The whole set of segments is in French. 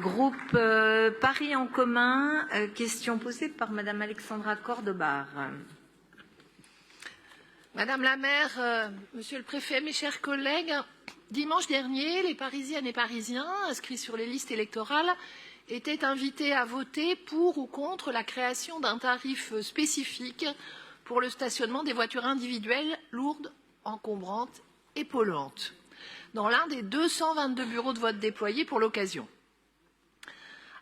Groupe Paris en commun, question posée par Madame Alexandra Cordobar. Madame la maire, Monsieur le préfet, mes chers collègues, dimanche dernier, les Parisiennes et Parisiens inscrits sur les listes électorales étaient invités à voter pour ou contre la création d'un tarif spécifique pour le stationnement des voitures individuelles lourdes, encombrantes et polluantes, dans l'un des 222 bureaux de vote déployés pour l'occasion.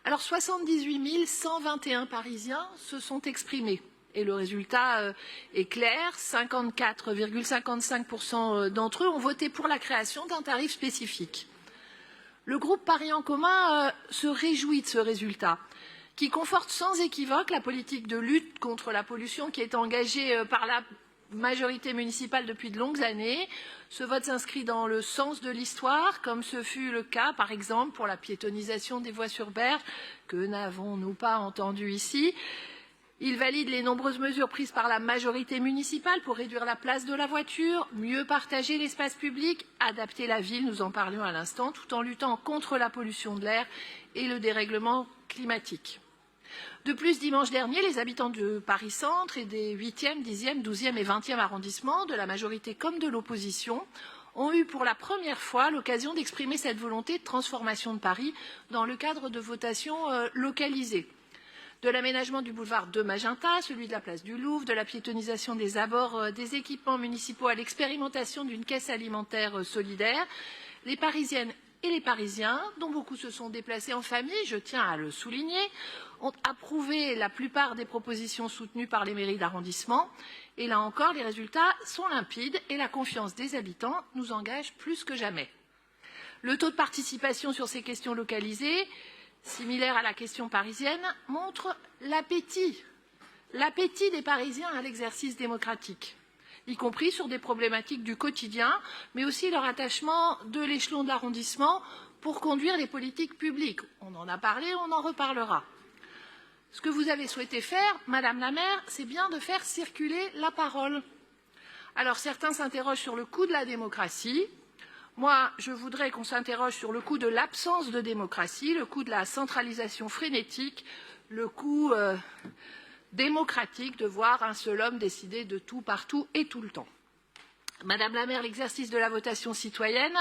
Alors 78 121 Parisiens se sont exprimés et le résultat est clair, 54,55% d'entre eux ont voté pour la création d'un tarif spécifique. Le groupe Paris en commun se réjouit de ce résultat qui conforte sans équivoque la politique de lutte contre la pollution qui est engagée par la majorité municipale depuis de longues années. Ce vote s'inscrit dans le sens de l'histoire, comme ce fut le cas, par exemple, pour la piétonisation des voies sur berge, que n'avons-nous pas entendu ici. Il valide les nombreuses mesures prises par la majorité municipale pour réduire la place de la voiture, mieux partager l'espace public, adapter la ville, nous en parlions à l'instant, tout en luttant contre la pollution de l'air et le dérèglement climatique. De plus, dimanche dernier, les habitants de Paris-Centre et des 8e, 10e, 12e et 20e arrondissements, de la majorité comme de l'opposition, ont eu pour la première fois l'occasion d'exprimer cette volonté de transformation de Paris dans le cadre de votations localisées. De l'aménagement du boulevard de Magenta, celui de la place du Louvre, de la piétonisation des abords des équipements municipaux à l'expérimentation d'une caisse alimentaire solidaire, les Parisiennes et les Parisiens, dont beaucoup se sont déplacés en famille, je tiens à le souligner, ont approuvé la plupart des propositions soutenues par les mairies d'arrondissement. Et là encore, les résultats sont limpides et la confiance des habitants nous engage plus que jamais. Le taux de participation sur ces questions localisées, similaire à la question parisienne, montre l'appétit des Parisiens à l'exercice démocratique, y compris sur des problématiques du quotidien, mais aussi leur attachement de l'échelon de l'arrondissement pour conduire les politiques publiques. On en a parlé, on en reparlera. Ce que vous avez souhaité faire, Madame la maire, c'est bien de faire circuler la parole. Alors certains s'interrogent sur le coût de la démocratie. Moi, je voudrais qu'on s'interroge sur le coût de l'absence de démocratie, le coût de la centralisation frénétique, le coût démocratique de voir un seul homme décider de tout, partout et tout le temps. Madame la maire, l'exercice de la votation citoyenne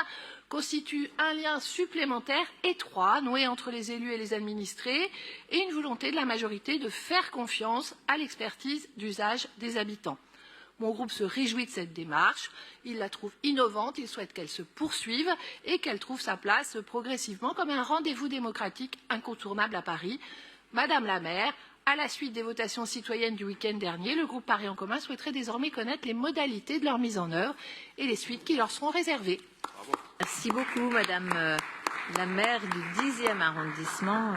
constitue un lien supplémentaire étroit noué entre les élus et les administrés et une volonté de la majorité de faire confiance à l'expertise d'usage des habitants. Mon groupe se réjouit de cette démarche, il la trouve innovante, il souhaite qu'elle se poursuive et qu'elle trouve sa place progressivement comme un rendez-vous démocratique incontournable à Paris. Madame la maire, à la suite des votations citoyennes du week-end dernier, le groupe Paris en commun souhaiterait désormais connaître les modalités de leur mise en œuvre et les suites qui leur seront réservées. Merci beaucoup, Madame la maire du 10e arrondissement.